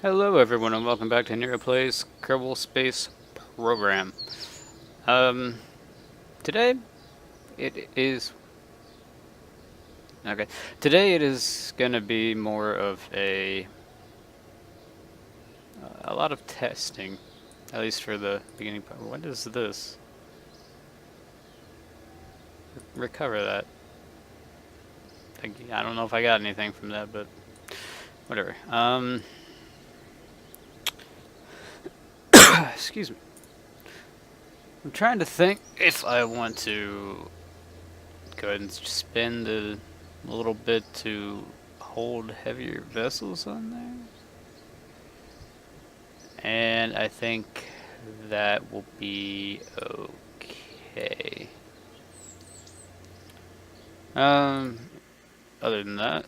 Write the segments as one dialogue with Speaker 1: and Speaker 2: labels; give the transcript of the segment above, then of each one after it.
Speaker 1: Hello everyone and welcome back to Nero Plays Kerbal Space Program. Um, Today it is... Okay, today it is gonna be more of a lot of testing, at least for the beginning part. What is this? Recover that. I don't know if I got anything from that, but whatever. Excuse me. I'm trying to think if I want to go ahead and spend a little bit to hold heavier vessels on there. And I think that will be okay. Other than that,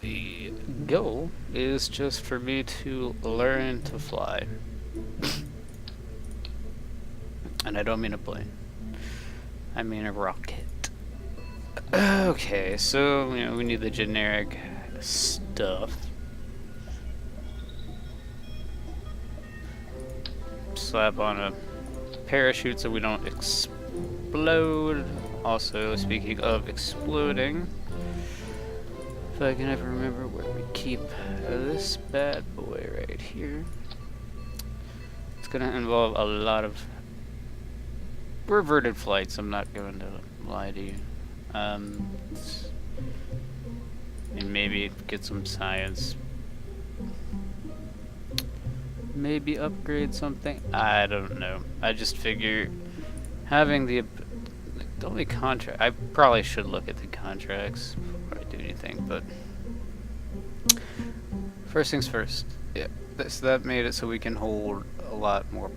Speaker 1: the goal is just for me to learn to fly. And I don't mean a plane. I mean a rocket. Okay, so, we need the generic stuff. Slap on a parachute so we don't explode. Also, speaking of exploding, if I can ever remember where we keep this bad boy right here. It's gonna involve a lot of reverted flights, I'm not going to lie to you. And maybe get some science. Maybe upgrade something. I don't know. I just figure having the only contract. I probably should look at the contracts before I do anything, but first things first. Yeah, so that made it so we can hold a lot more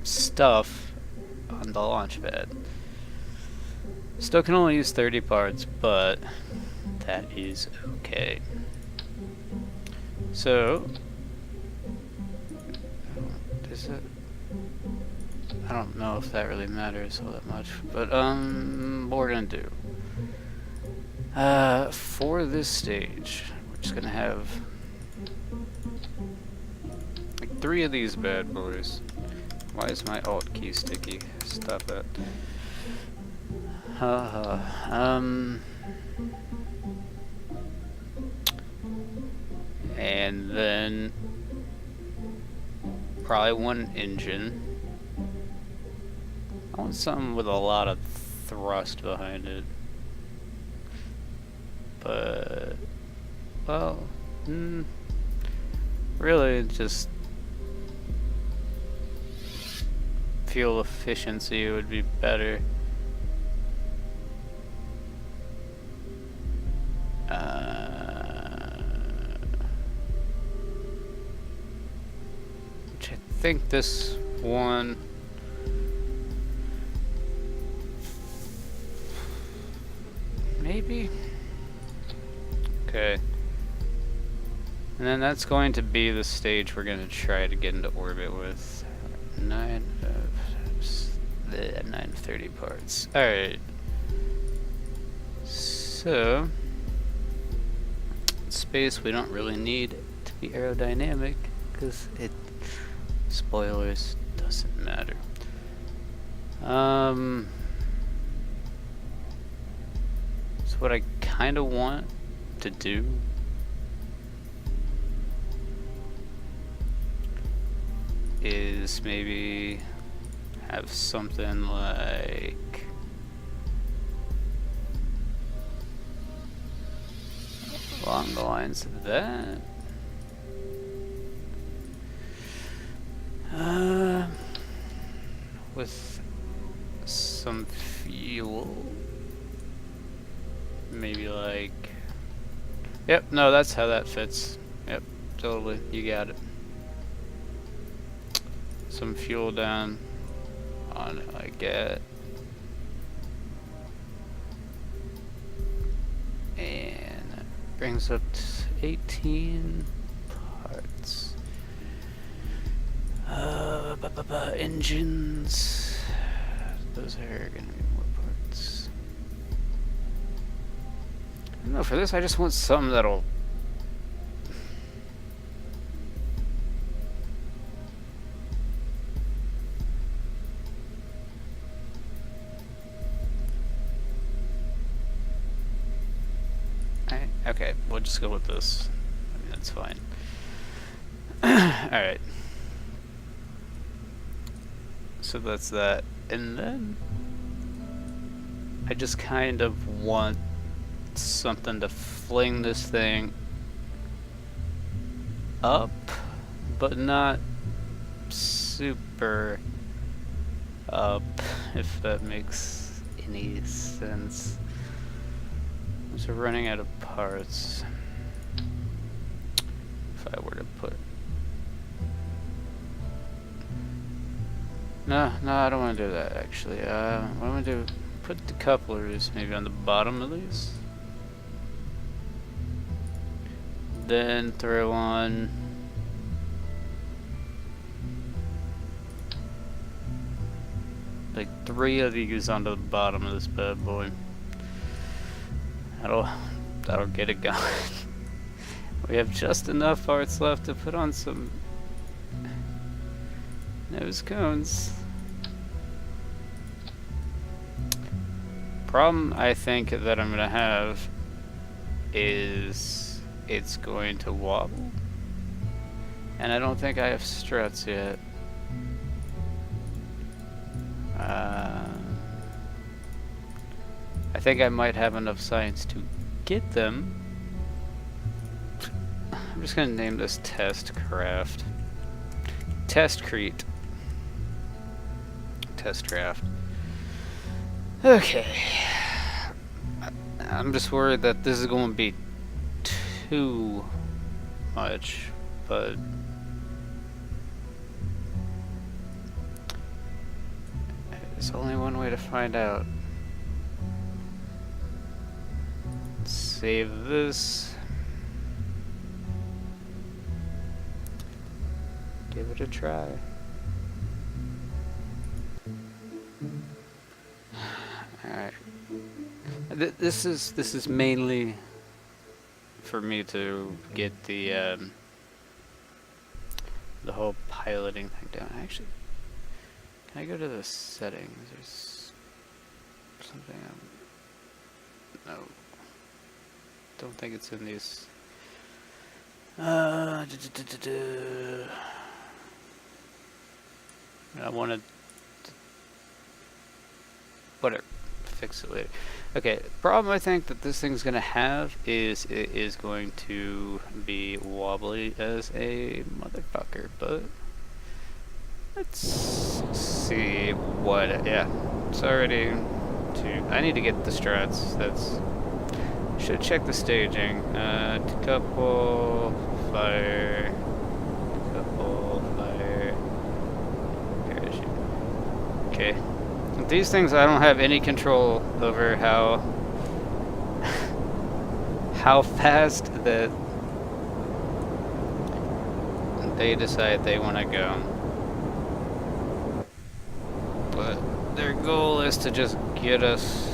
Speaker 1: stuff on the launch pad. Still can only use 30 parts, but that is okay. So, is it? I don't know if that really matters all that much, but what we're gonna do for this stage, we're just gonna have like 3 of these bad boys. Why is my alt key sticky? Stop that. And then probably 1 engine. I want something with a lot of thrust behind it. But, well, really just fuel efficiency would be better. Which I think this one maybe? Okay. And then that's going to be the stage we're going to try to get into orbit with. 9 of 30 parts. Alright. So, space we don't really need to be aerodynamic because it, spoilers, doesn't matter. So what I kind of want to do is maybe have something like along the lines of that. With some fuel. Maybe like... Yep, no, that's how that fits. Yep, totally, you got it. Some fuel down on it like that. And that brings up to 18 parts. Engines. Those are gonna be more parts. No, for this I just want something that'll Okay, we'll just go with this. I mean, that's fine. Alright. So that's that. And then I just kind of want something to fling this thing up, but not super up, if that makes any sense. So we're running out of parts. If I were to put... No, I don't want to do that actually. What I'm going to do, put the couplers maybe on the bottom of these. Then throw on like 3 of these onto the bottom of this bad boy. That'll get it going. We have just enough parts left to put on some nose cones. Problem I think that I'm gonna have is it's going to wobble, and I don't think I have struts yet. I think I might have enough science to get them. I'm just gonna name this Test Craft. Testcrete. Test Craft. Okay. I'm just worried that this is going to be too much, but there's only one way to find out. Save this. Give it a try. Alright. This is mainly for me to get the whole piloting thing down. Actually, can I go to the settings? There's something no. Don't think it's in these. I wanted to, whatever, fix it later. Okay, the problem I think that this thing's gonna have is it is going to be wobbly as a motherfucker, but let's see what, yeah, it's already I need to get the struts. Should check the staging. Couple, fire, parachute. Okay. These things I don't have any control over how fast that they decide they want to go. But their goal is to just get us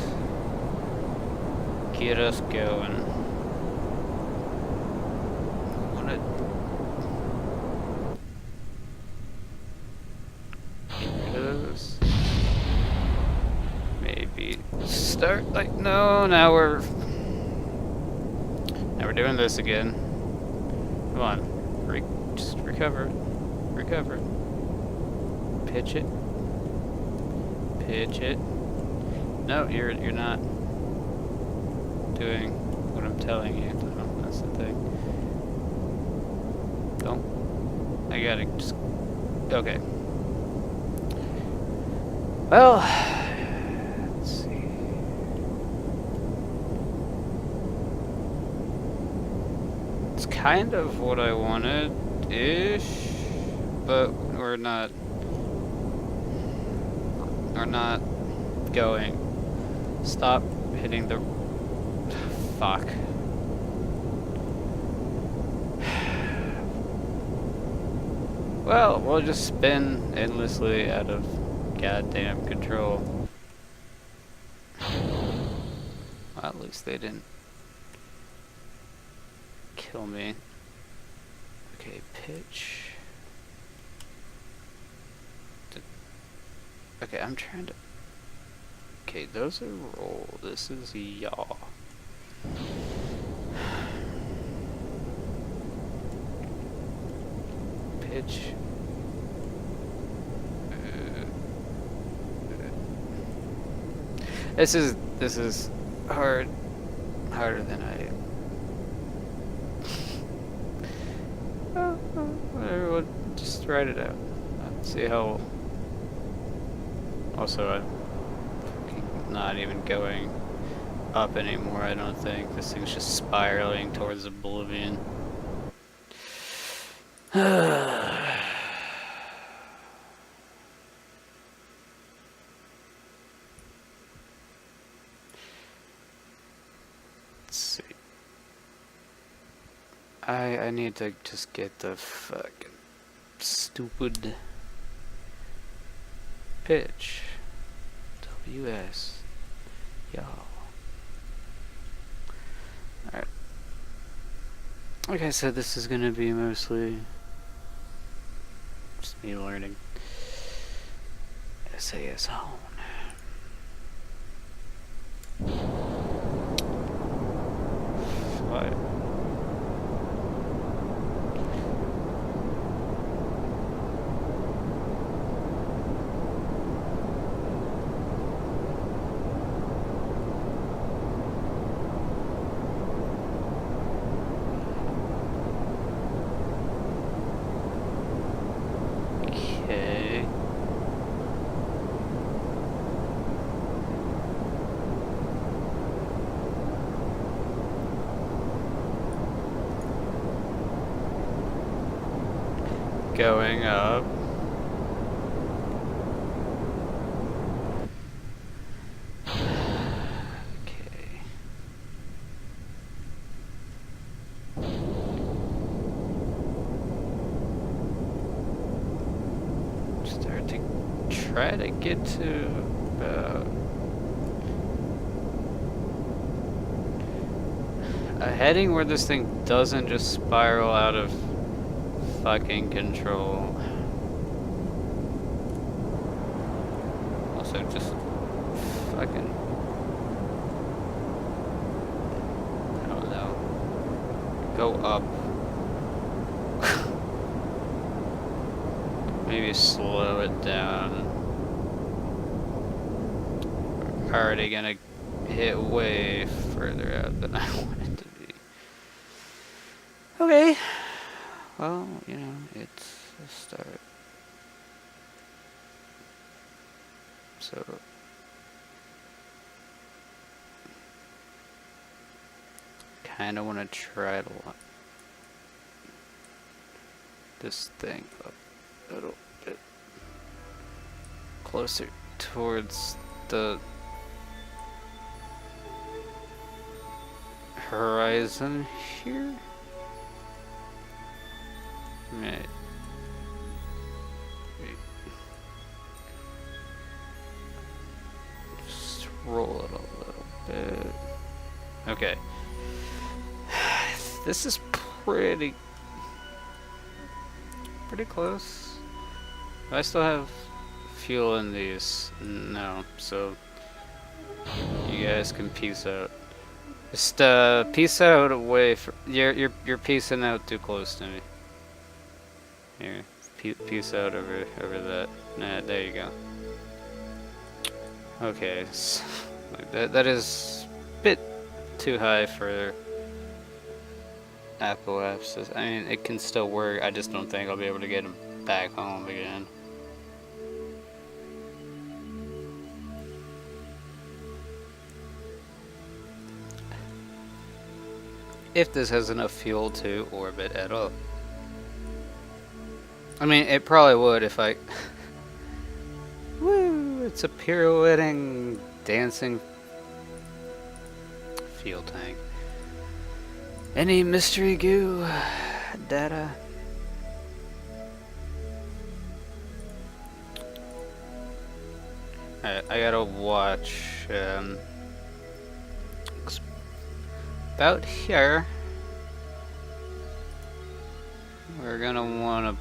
Speaker 1: going. Maybe start like now we're doing this again. Come on, just recover it. Pitch it. No, you're not doing what I'm telling you. That's the thing. I gotta just... Okay. Well, let's see. It's kind of what I wanted-ish, but we're not going. Stop hitting the... Fuck. Well, we'll just spin endlessly out of goddamn control. Well, at least they didn't kill me. Okay, pitch. Okay, I'm trying to... Okay, those are roll. This is yaw. pitch. This is harder than I. Whatever, we'll just write it out. See how. Also, I'm not even going up anymore. I don't think this thing's just spiraling towards oblivion. I need to just get the fucking stupid pitch. WS. Y'all. Alright. Like I said, this is gonna be mostly just me learning SAS on. Fly. Going up. Okay. Start to try to get to about a heading where this thing doesn't just spiral out of fucking control. Also, just fucking. I don't know. Go up. Maybe slow it down. We're already gonna hit way further out than I want it to be. Okay. Well, you know, it's a start. So, kind of want to try to line this thing up a little bit closer towards the horizon here. Right. Just roll it a little bit. Okay. This is pretty close. Do I still have fuel in these? No. So you guys can peace out. Just peace out away from you're peacing out too close to me. Here, peace out over that. Nah, there you go. Okay, so that is a bit too high for Apple apps. I mean, it can still work. I just don't think I'll be able to get them back home again. If this has enough fuel to orbit at all. I mean, it probably would if I... Woo! It's a pirouetting, dancing fuel tank. Any mystery goo data? Alright, I gotta watch, about here. We're gonna wanna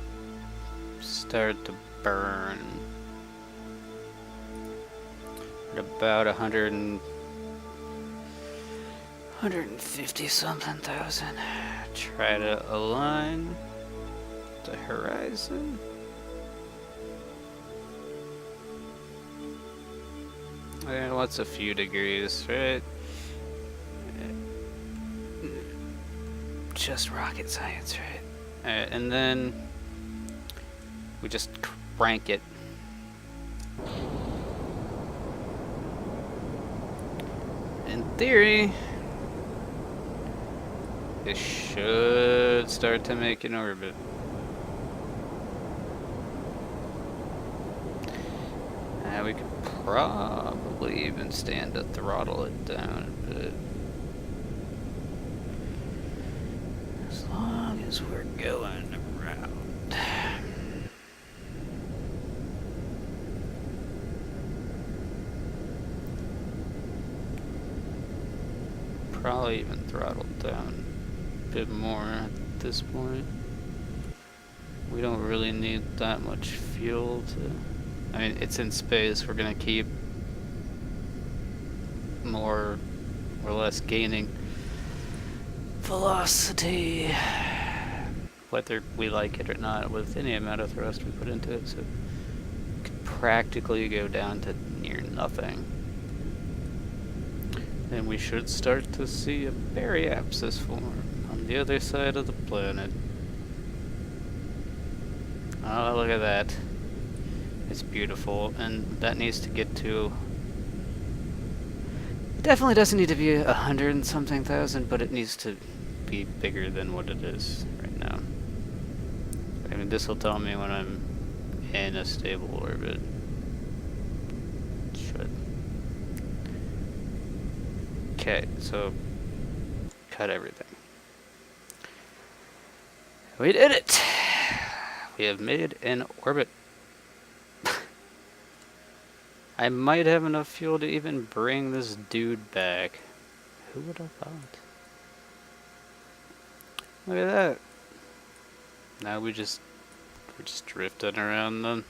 Speaker 1: start to burn at about 150 something thousand. Try to align. the horizon. And what's a few degrees, right? Just rocket science, right? Alright, and then we just crank it. In theory, it should start to make an orbit. We could probably even stand to throttle it down a bit. As long as we're going around. Probably even throttle down a bit more at this point. We don't really need that much fuel to... I mean, it's in space. We're gonna keep more or less gaining velocity, whether we like it or not, with any amount of thrust we put into it. So we could practically go down to near nothing. And we should start to see a baryapsis form on the other side of the planet. Oh, look at that. It's beautiful, and that needs to get to... It definitely doesn't need to be 100 and something thousand, but it needs to be bigger than what it is right now. I mean, this will tell me when I'm in a stable orbit. It should. Okay, so cut everything. We did it! We have made an orbit. I might have enough fuel to even bring this dude back. Who would have thought? Look at that. Now we're just drifting around them.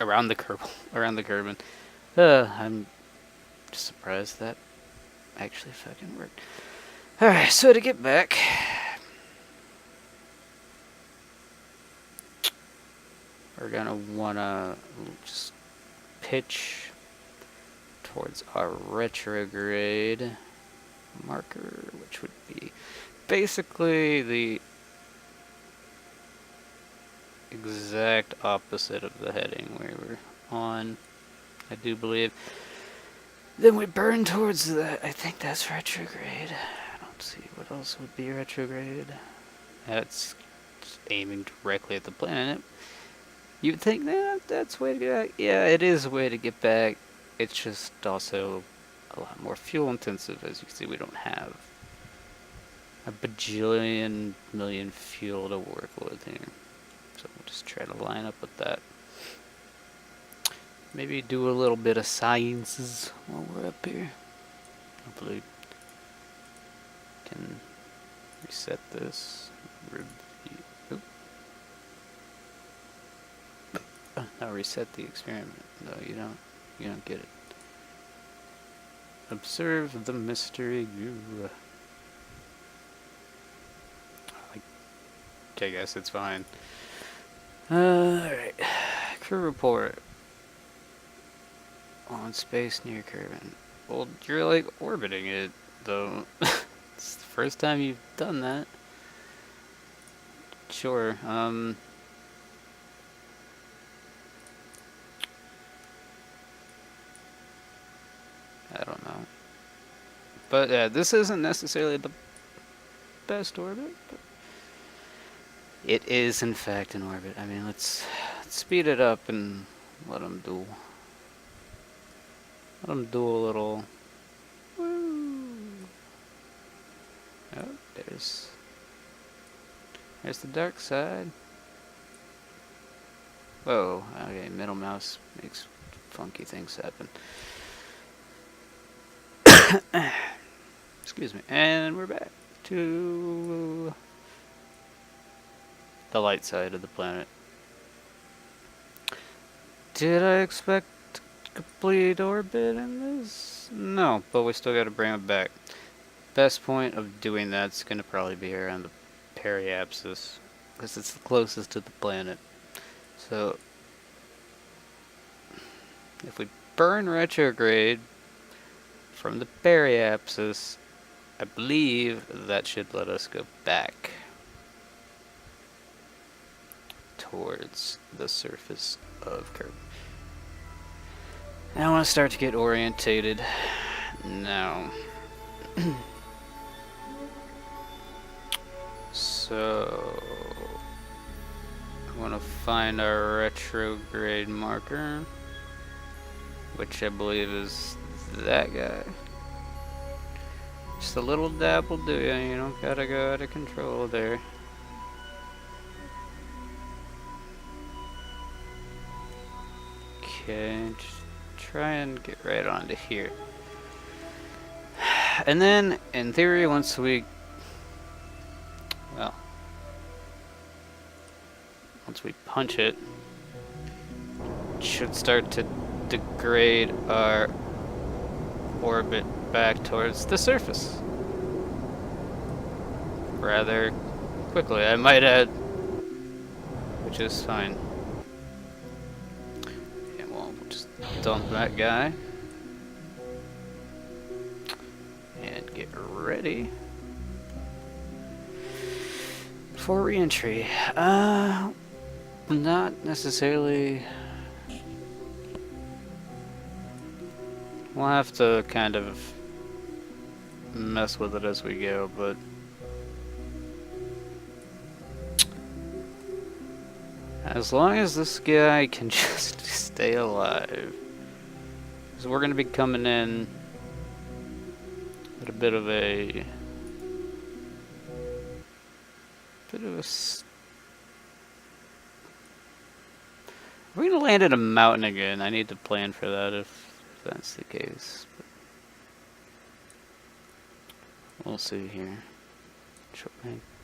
Speaker 1: Around the Kerbal. Around the Kerbal. I'm just surprised that actually fucking worked. Alright, so to get back, we're gonna wanna just pitch towards our retrograde marker, which would be basically the exact opposite of the heading we were on, I do believe. Then we burn towards that. I think that's retrograde. I don't see what else would be retrograde. That's aiming directly at the planet. You'd think that's a way to get back. Yeah, it is a way to get back. It's just also a lot more fuel intensive. As you can see, we don't have a bajillion million fuel to work with here. So we'll just try to line up with that. Maybe do a little bit of sciences while we're up here. Hopefully can reset this. No, reset the experiment. No, you don't get it. Observe the mystery goo. I guess it's fine. Alright. Crew report. On space near Kerbal. Well, you're like orbiting it, though. It's the first time you've done that. Sure, I don't know. But yeah, this isn't necessarily the best orbit, but it is in fact an orbit. I mean, let's speed it up and let them do a little. Woo. Oh, there's the dark side. Whoa, okay, middle mouse makes funky things happen. Excuse me, and we're back to the light side of the planet. Did I expect complete orbit in this? No, but we still gotta bring it back. best point of doing that's going to probably be around the periapsis, because it's the closest to the planet. So if we burn retrograde from the periapsis, I believe that should let us go back towards the surface of Kerbal. I want to start to get orientated now. So I want to find our retrograde marker, which I believe is that guy. Just a little dab will do ya, you don't gotta go out of control there. Okay, just try and get right onto here. And then, in theory, once we punch it, it should start to degrade our orbit back towards the surface rather quickly, I might add, which is fine. And we'll just dump that guy and get ready for re-entry. Not necessarily. We'll have to kind of mess with it as we go, but as long as this guy can just stay alive, because we're going to be coming in at a bit of a we're going to land in a mountain again. I need to plan for that if that's the case. But we'll see here.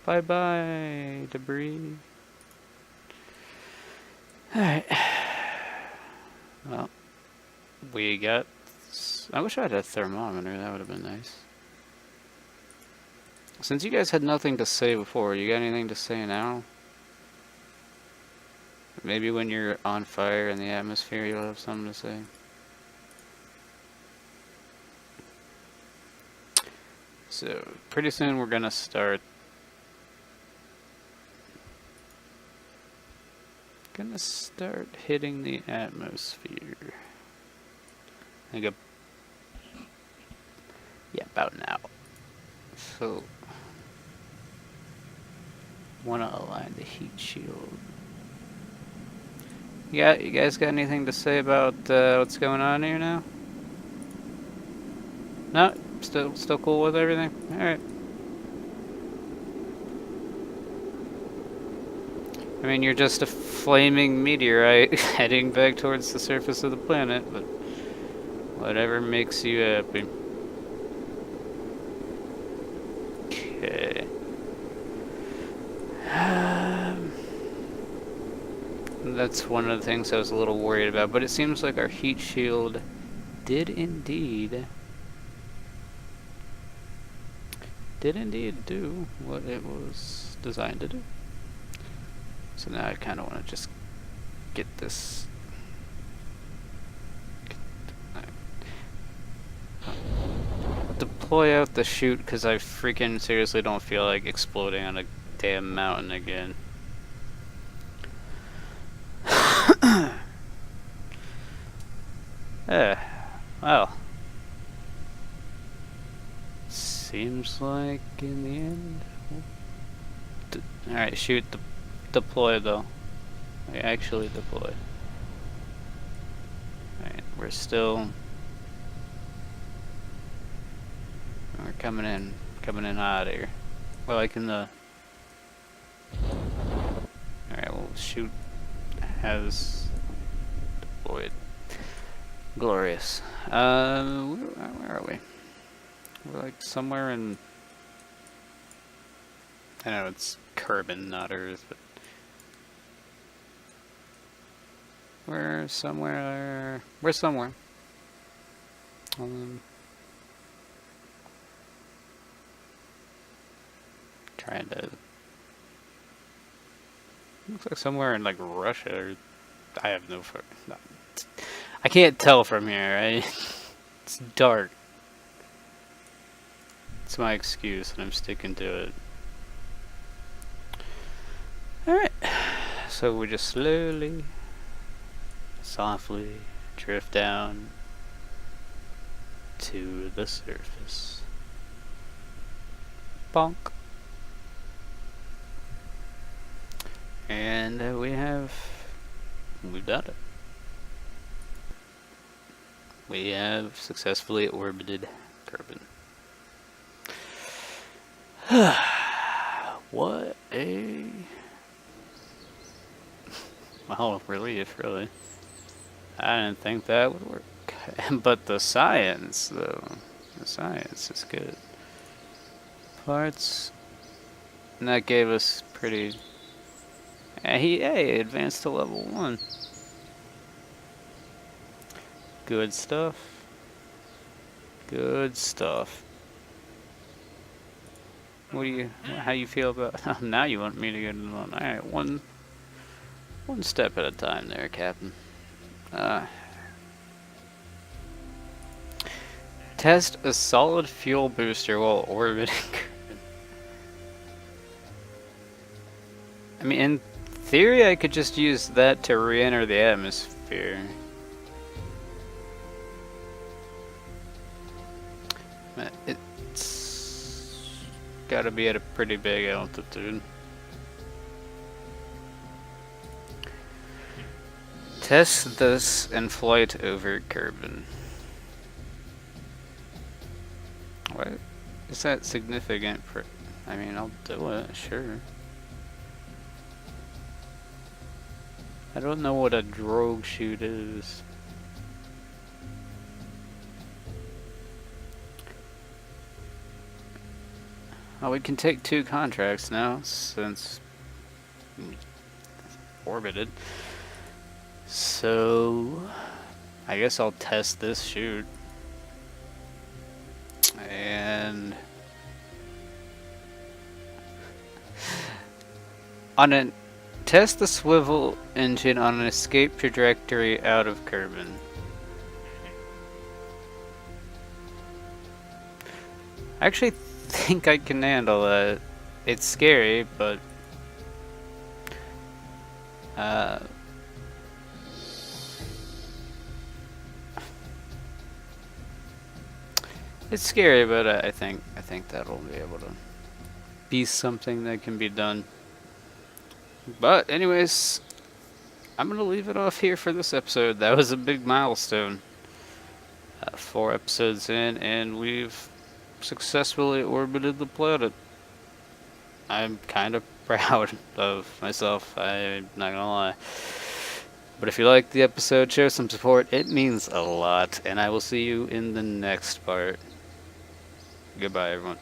Speaker 1: Bye-bye, debris. Alright. Well, we got... I wish I had a thermometer. That would have been nice. Since you guys had nothing to say before, you got anything to say now? Maybe when you're on fire in the atmosphere, you'll have something to say. So, pretty soon we're gonna start... hitting the atmosphere. I think yeah, about now. So, wanna align the heat shield. Yeah, you guys got anything to say about what's going on here now? No, still cool with everything. All right. I mean, you're just a flaming meteorite heading back towards the surface of the planet, but whatever makes you happy. Okay. That's one of the things I was a little worried about, but it seems like our heat shield did indeed do what it was designed to do. So now I kind of want to just get this. Deploy out the chute, because I freaking seriously don't feel like exploding on a damn mountain again. Well. Seems like in the end. Alright, shoot, deploy though. We actually deploy. Alright, we're coming in hot here. Well, like in the... Alright, well, shoot has deployed. Glorious. Where are we? We're like somewhere in... I know it's Kerbal, not Earth, but... We're somewhere... We're 1 Trying to... Looks like somewhere in like Russia. Or, I have no... I can't tell from here, right? It's dark. It's my excuse, and I'm sticking to it. Alright. So we just slowly, softly drift down to the surface. Bonk. And we've done it. We have successfully orbited Kerbal. What a... Well, relief, really. I didn't think that would work. But the science, though. The science is good. Parts. And that gave us pretty... Hey, advanced to level 1. Good stuff. Good stuff. How you feel about... now you want me to get it on. Alright, one step at a time there, Captain. Test a solid fuel booster while orbiting. I mean, in theory, I could just use that to re-enter the atmosphere. It's gotta be at a pretty big altitude. Test this in flight over Kerbal. What is that significant for? I mean, I'll do it, sure. I don't know what a drogue chute is. Oh, we can take 2 contracts now since orbited. So, I guess I'll test this chute. And test the swivel engine on an escape trajectory out of Kerbal. I actually think I can handle that. It's scary, but it's scary, but I think that'll be able to be something that can be done. But anyways, I'm gonna leave it off here for this episode. That was a big milestone. 4 episodes in, and we've successfully orbited the planet. I'm kind of proud of myself, I'm not gonna lie. But if you liked the episode, show some support. It means a lot, and I will see you in the next part. Goodbye, everyone.